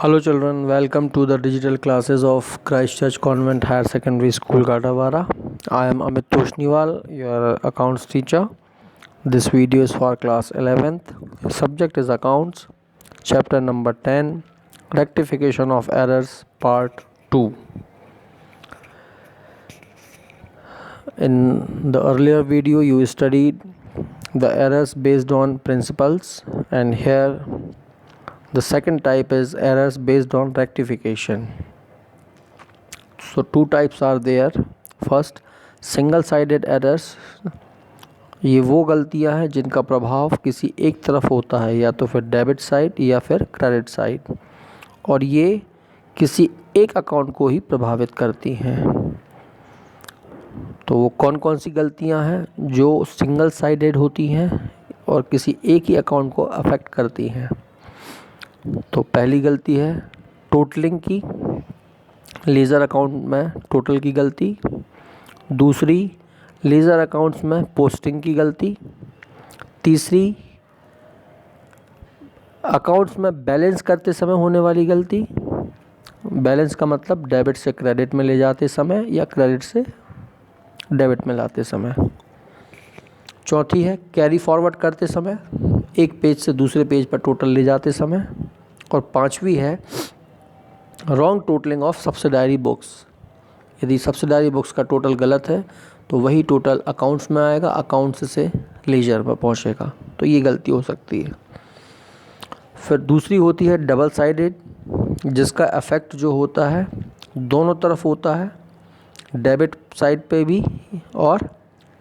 Hello children, welcome to the digital classes of Christchurch Convent Higher Secondary School, Gatawara. I am Amit Toshniwal, your accounts teacher. This video is for class 11th. Subject is accounts, chapter number 10, rectification of errors, part 2. In the earlier video you studied the errors based on principles, and here the second type is errors based on rectification. So two types are there. First, single sided errors, ये वो गलतियां हैं जिनका प्रभाव किसी एक तरफ होता है, या तो फिर डेबिट साइड या फिर क्रेडिट साइड, और ये किसी एक अकाउंट को ही प्रभावित करती हैं। तो वो कौन कौन सी गलतियां हैं जो सिंगल साइडेड होती हैं और किसी एक ही अकाउंट को अफेक्ट करती हैं? तो पहली गलती है टोटलिंग की, लेज़र अकाउंट में टोटल की गलती। दूसरी, लेज़र अकाउंट्स में पोस्टिंग की गलती। तीसरी, अकाउंट्स में बैलेंस करते समय होने वाली गलती। बैलेंस का मतलब डेबिट से क्रेडिट में ले जाते समय या क्रेडिट से डेबिट में लाते समय। चौथी है कैरी फॉरवर्ड करते समय, एक पेज से दूसरे पेज पर टोटल ले जाते समय। और पांचवी है wrong totalling of subsidiary books. यदि सब्सिडायरी बुक्स का टोटल गलत है तो वही टोटल अकाउंट्स में आएगा, अकाउंट्स से लेजर पर पहुंचेगा, तो ये गलती हो सकती है। फिर दूसरी होती है डबल साइडेड, जिसका इफेक्ट जो होता है दोनों तरफ होता है, डेबिट साइड पे भी और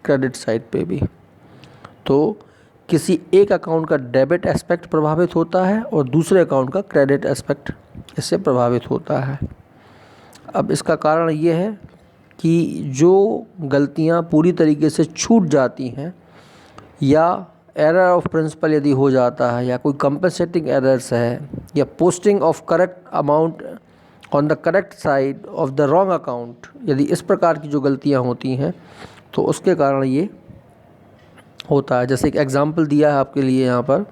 क्रेडिट साइड पे भी। तो किसी एक अकाउंट का डेबिट एस्पेक्ट प्रभावित होता है और दूसरे अकाउंट का क्रेडिट एस्पेक्ट इससे प्रभावित होता है। अब इसका कारण ये है कि जो गलतियां पूरी तरीके से छूट जाती हैं, या एरर ऑफ प्रिंसिपल यदि हो जाता है, या कोई कंपनसेटिंग एरर्स है, या posting of correct amount on the correct side of the wrong account, यदि इस प्रकार की जो गलतियां होती हैं तो उसके कारण ये होता है। जैसे एक एग्जांपल दिया है आपके लिए यहाँ पर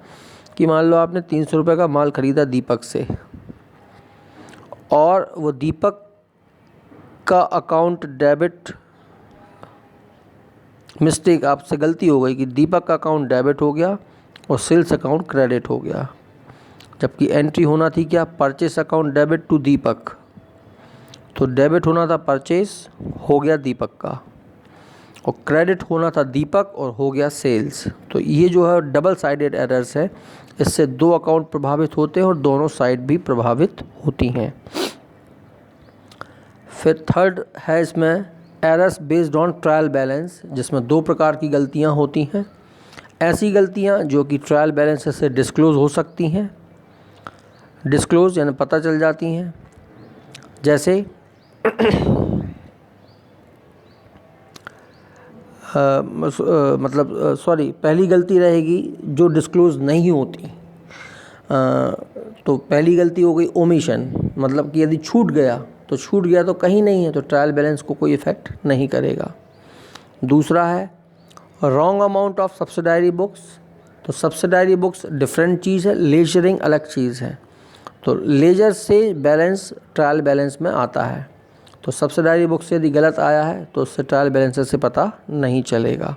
कि मान लो आपने 300 रुपये का माल ख़रीदा दीपक से, और वो दीपक का अकाउंट डेबिट, मिस्टेक आपसे गलती हो गई कि दीपक का अकाउंट डेबिट हो गया और सेल्स अकाउंट क्रेडिट हो गया, जबकि एंट्री होना थी क्या, परचेस अकाउंट डेबिट टू दीपक। तो डेबिट होना था परचेस, हो गया दीपक का, और क्रेडिट होना था दीपक और हो गया सेल्स। तो ये जो है डबल साइडेड एरर्स है, इससे दो अकाउंट प्रभावित होते हैं और दोनों साइड भी प्रभावित होती हैं। फिर थर्ड है इसमें errors based on trial balance, जिसमें दो प्रकार की गलतियां होती हैं। ऐसी गलतियां जो कि ट्रायल बैलेंस से डिस्क्लोज़ हो सकती हैं, डिस्क्लोज़ यानी पता चल जाती हैं। जैसे पहली गलती रहेगी जो डिस्क्लोज़ नहीं होती। तो पहली गलती हो गई ओमिशन, मतलब कि यदि छूट गया तो कहीं नहीं है, तो ट्रायल बैलेंस को कोई इफ़ेक्ट नहीं करेगा। दूसरा है wrong amount of subsidiary books. तो सब्सिडायरी बुक्स डिफरेंट चीज़ है, लेजरिंग अलग चीज़ है। तो लेजर से बैलेंस ट्रायल बैलेंस में आता है, तो सब्सिडायरी बुक से यदि गलत आया है तो उससे ट्रायल बैलेंस से पता नहीं चलेगा।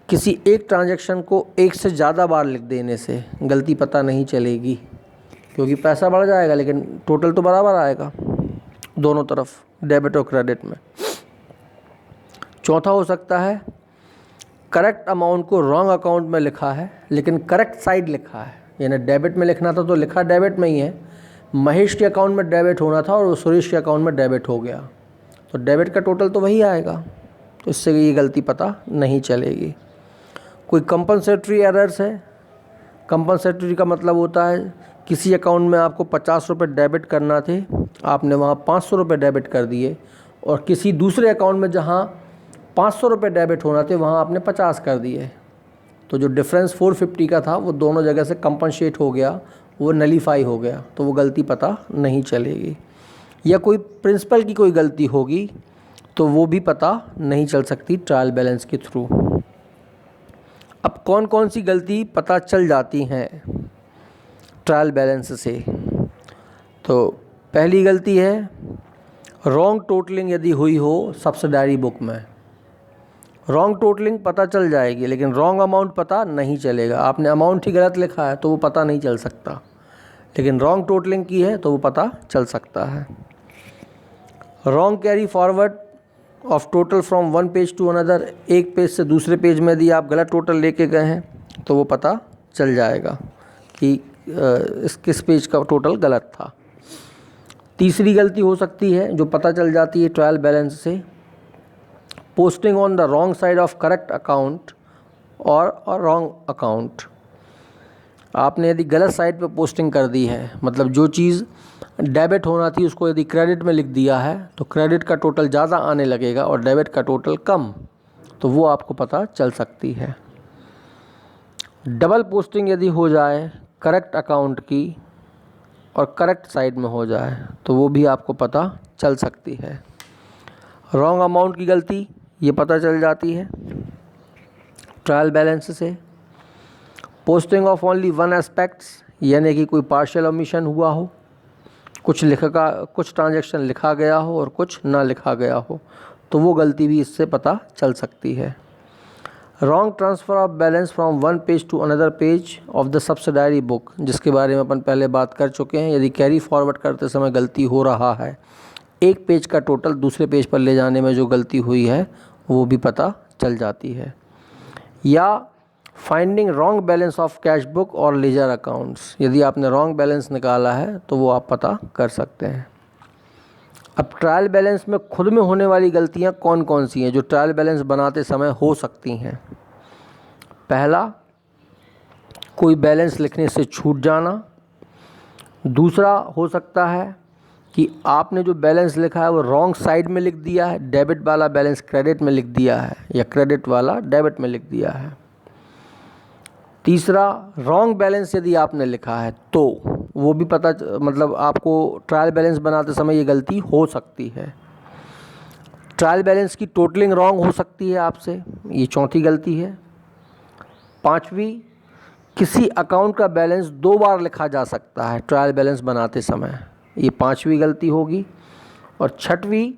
किसी एक ट्रांजैक्शन को एक से ज़्यादा बार लिख देने से गलती पता नहीं चलेगी, क्योंकि पैसा बढ़ जाएगा लेकिन टोटल तो बराबर आएगा दोनों तरफ, डेबिट और क्रेडिट में। चौथा हो सकता है करेक्ट अमाउंट को रॉन्ग अकाउंट में लिखा है लेकिन करेक्ट साइड लिखा है, यानी डेबिट में लिखना था तो लिखा डेबिट में ही है, महेश के अकाउंट में डेबिट होना था और सुरेश के अकाउंट में डेबिट हो गया, तो डेबिट का टोटल तो वही आएगा, तो इससे ये गलती पता नहीं चलेगी। कोई कंपनसेटरी एरर्स है। कंपनसेटरी का मतलब होता है किसी अकाउंट में आपको 50 रुपये डेबिट करना थे, आपने वहाँ 500 रुपये डेबिट कर दिए, और किसी दूसरे अकाउंट में जहाँ 500 रुपये डेबिट होना थे वहाँ आपने 50 कर दिए, तो जो डिफरेंस 450 का था वो दोनों जगह से कंपनसेट हो गया, वो नलीफाई हो गया, तो वो गलती पता नहीं चलेगी। या कोई प्रिंसिपल की कोई गलती होगी तो वो भी पता नहीं चल सकती ट्रायल बैलेंस के थ्रू। अब कौन कौन सी गलती पता चल जाती हैं ट्रायल बैलेंस से? तो पहली गलती है रॉन्ग टोटलिंग यदि हुई हो सब्सिडायरी बुक में। रॉन्ग टोटलिंग पता चल जाएगी लेकिन रॉन्ग अमाउंट पता नहीं चलेगा। आपने अमाउंट ही गलत लिखा है तो वो पता नहीं चल सकता, लेकिन रॉन्ग टोटलिंग की है तो वो पता चल सकता है। Wrong carry forward of total from one page to another, एक पेज से दूसरे पेज में यदि आप गलत टोटल लेके गए हैं तो वो पता चल जाएगा कि इस किस पेज का टोटल गलत था। तीसरी गलती हो सकती है जो पता चल जाती है ट्रायल बैलेंस से, posting on the wrong side of correct account और रॉन्ग अकाउंट। आपने यदि गलत साइड पे पोस्टिंग कर दी है, मतलब जो चीज़ डेबिट होना थी उसको यदि क्रेडिट में लिख दिया है तो क्रेडिट का टोटल ज़्यादा आने लगेगा और डेबिट का टोटल कम, तो वो आपको पता चल सकती है। डबल पोस्टिंग यदि हो जाए करेक्ट अकाउंट की और करेक्ट साइड में हो जाए तो वो भी आपको पता चल सकती है। रॉन्ग अमाउंट की गलती ये पता चल जाती है ट्रायल बैलेंस से। Posting of only one aspects, यानी कि कोई पार्शियल ओमिशन हुआ हो, कुछ ट्रांजैक्शन लिखा गया हो और कुछ ना लिखा गया हो, तो वो गलती भी इससे पता चल सकती है। Wrong transfer of balance from one page to another page of the subsidiary book, जिसके बारे में अपन पहले बात कर चुके हैं। यदि कैरी फॉरवर्ड करते समय गलती हो रहा है, एक पेज का टोटल दूसरे पेज पर ले जाने में जो गलती हुई है वो भी पता चल जाती है। या finding wrong balance of cash book और लेजर अकाउंट्स, यदि आपने रॉन्ग बैलेंस निकाला है तो वो आप पता कर सकते हैं। अब ट्रायल बैलेंस में खुद में होने वाली गलतियां कौन कौन सी हैं जो ट्रायल बैलेंस बनाते समय हो सकती हैं। पहला, कोई बैलेंस लिखने से छूट जाना। दूसरा हो सकता है कि आपने जो बैलेंस लिखा है वो रॉन्ग साइड में लिख दिया है, डेबिट वाला बैलेंस क्रेडिट में लिख दिया है या क्रेडिट वाला डेबिट में लिख दिया है। तीसरा, रॉन्ग बैलेंस यदि आपने लिखा है तो वो भी मतलब आपको ट्रायल बैलेंस बनाते समय ये गलती हो सकती है। ट्रायल बैलेंस की टोटलिंग रॉन्ग हो सकती है आपसे, ये चौथी गलती है। पांचवी, किसी अकाउंट का बैलेंस दो बार लिखा जा सकता है ट्रायल बैलेंस बनाते समय, ये पांचवी गलती होगी। और छठवीं,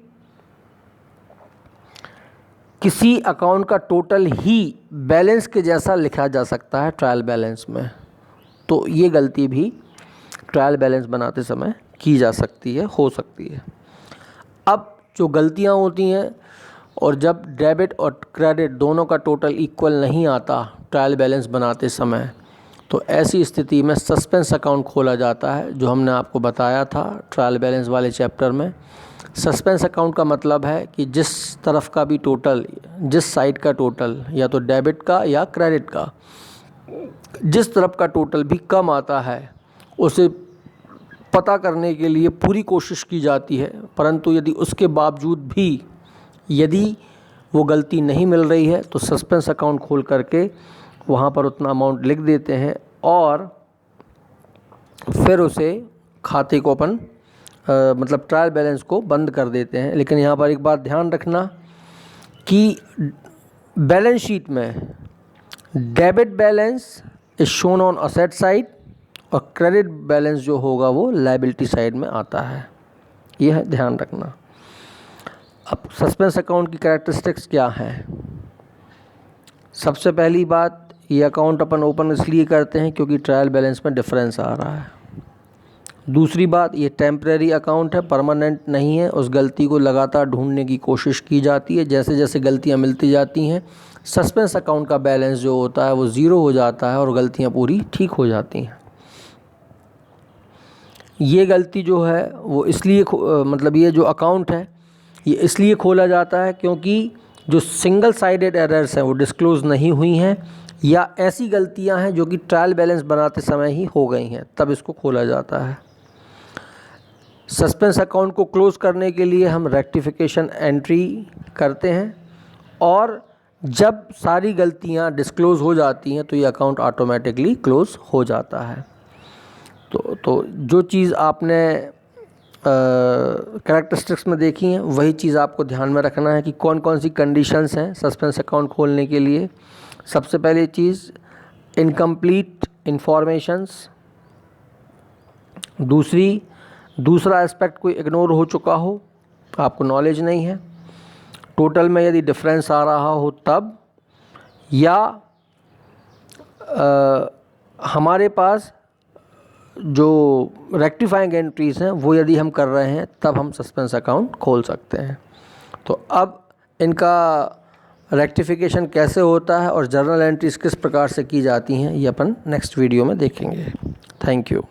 किसी अकाउंट का टोटल ही बैलेंस के जैसा लिखा जा सकता है ट्रायल बैलेंस में, तो ये गलती भी ट्रायल बैलेंस बनाते समय की जा सकती है, हो सकती है। अब जो गलतियां होती हैं और जब डेबिट और क्रेडिट दोनों का टोटल इक्वल नहीं आता ट्रायल बैलेंस बनाते समय, तो ऐसी स्थिति में सस्पेंस अकाउंट खोला जाता है, जो हमने आपको बताया था ट्रायल बैलेंस वाले चैप्टर में। सस्पेंस अकाउंट का मतलब है कि जिस तरफ का भी टोटल, जिस साइड का टोटल, या तो डेबिट का या क्रेडिट का, जिस तरफ का टोटल भी कम आता है उसे पता करने के लिए पूरी कोशिश की जाती है, परंतु यदि उसके बावजूद भी यदि वो गलती नहीं मिल रही है तो सस्पेंस अकाउंट खोल करके वहाँ पर उतना अमाउंट लिख देते हैं और फिर उसे खाते को अपन मतलब ट्रायल बैलेंस को बंद कर देते हैं। लेकिन यहाँ पर एक बात ध्यान रखना कि बैलेंस शीट में debit balance is shown on asset side और क्रेडिट बैलेंस जो होगा वो लायबिलिटी साइड में आता है, यह ध्यान रखना। अब सस्पेंस अकाउंट की कैरेक्टरिस्टिक्स क्या हैं। सबसे पहली बात, ये अकाउंट अपन ओपन इसलिए करते हैं क्योंकि ट्रायल बैलेंस में डिफरेंस आ रहा है। दूसरी बात, ये टेम्परेरी अकाउंट है, परमानेंट नहीं है। उस गलती को लगातार ढूंढने की कोशिश की जाती है। जैसे जैसे गलतियां मिलती जाती हैं सस्पेंस अकाउंट का बैलेंस जो होता है वो ज़ीरो हो जाता है और गलतियां पूरी ठीक हो जाती हैं। ये गलती जो है वो इसलिए मतलब ये जो अकाउंट है ये इसलिए खोला जाता है क्योंकि जो सिंगल साइडेड एरर्स हैं वो डिस्क्लोज़ नहीं हुई हैं या ऐसी गलतियां हैं जो कि ट्रायल बैलेंस बनाते समय ही हो गई हैं, तब इसको खोला जाता है। सस्पेंस अकाउंट को क्लोज़ करने के लिए हम रेक्टिफिकेशन एंट्री करते हैं और जब सारी गलतियां डिस्क्लोज़ हो जाती हैं तो ये अकाउंट ऑटोमेटिकली क्लोज़ हो जाता है। तो जो चीज़ आपने कैरेक्टरिस्टिक्स में देखी हैं वही चीज़ आपको ध्यान में रखना है कि कौन कौन सी कंडीशंस हैं सस्पेंस अकाउंट खोलने के लिए। सबसे पहली चीज़, इनकम्प्लीट इंफॉर्मेशंस। दूसरी, दूसरा एस्पेक्ट कोई इग्नोर हो चुका हो, आपको नॉलेज नहीं है, टोटल में यदि डिफरेंस आ रहा हो तब, या हमारे पास जो रेक्टिफाइंग एंट्रीज़ हैं वो यदि हम कर रहे हैं तब हम सस्पेंस अकाउंट खोल सकते हैं। तो अब इनका रेक्टिफिकेशन कैसे होता है और जर्नल एंट्रीज़ किस प्रकार से की जाती हैं ये अपन नेक्स्ट वीडियो में देखेंगे। Thank you.